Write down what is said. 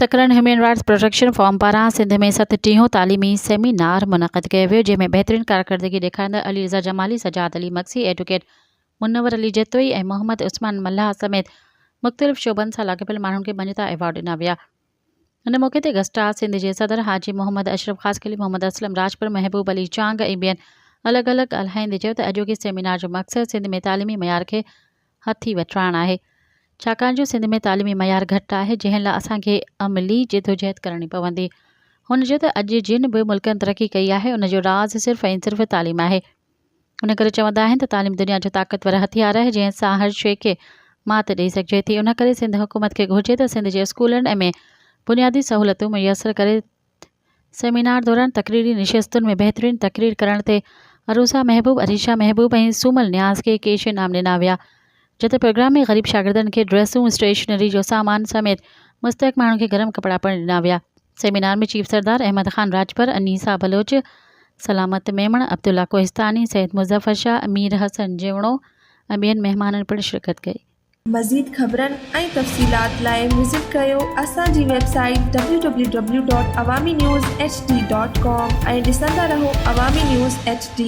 मुस्तक़िल human rights protection form पारां सिंध में 37 तालीमी सेमिनार मुनक़िद कयो वियो, जंहिं में बहितरीन कारकर्दगी ॾेखारींदड़ अली रज़ा जमाली, सजाद अली मक्सी, एडवोकेट मुनव्वर अली जतोई ऐं मोहम्मद उस्मान मल्लाह समेत मुख़्तलिफ़ शोबनि सां लाॻापियल माण्हुनि खे मञता एवॉर्ड ॾिना विया। हिन मौक़े ते गस्टार सिंध जे सदर हाजी मोहम्मद अशरफ ख़ासकली, मोहम्मद असलम राजपुर, महबूब अली चांग ऐं ॿियनि अलॻि अलॻि ॻाल्हाईंदे चयो त अॼोके सेमिनार जो मक़सदु सिंध में तालीमी मयार खे हथी वठाइणु आहे, छाकाणि जो सिंध में तालीमी मयार घटि आहे, जंहिं लाइ असांखे अमली जिदोजहद करणी पवंदी। हुन चयो त अॼु जिन बि मुल्कनि तरक़ी कई आहे उन जो राज़ सिर्फ़ु ऐं सिर्फ़ु तालीम आहे। उन करे चवंदा आहिनि त तालीम दुनिया जो ताक़तवर हथियार आहे जंहिं सां हर शइ खे मात ॾेई सघिजे थी। उन करे सिंध हुकूमत खे घुरिजे त सिंध जे स्कूलनि में बुनियादी सहूलियतूं मुयसर करे। सेमिनार दौरान तकरीरी निशस्तुनि में बहितरीन तकरीर करण ते अरूसा महबूब, अरीशा महबूब ऐं सूमल न्याज़ खे कैश इनाम ॾिना विया, जिते प्रोग्राम में ग़रीब शागिर्दनि खे ड्रेसूं, स्टेशनरी जो सामान समेत मुस्तहिक़ माण्हुनि खे गरम कपिड़ा पिणु ॾिना विया। सेमिनार में चीफ सरदार अहमद ख़ान राजपर, अनीसा बलोच, सलामत मेमण, अब्दुल्ला कोहिस्तानी, सैयद मुज़फ़र शाह, अमीर हसन जिवणो ऐं ॿियनि महिमाननि पिणु शिरकत कई। मज़ीद ख़बरनि ऐं तफ़सीलात लाइ विज़िट कयो असांजी वेबसाइट www.awamiNewsHD.com ऐं ॾिसंदा रहो अवामी न्यूज़ HD।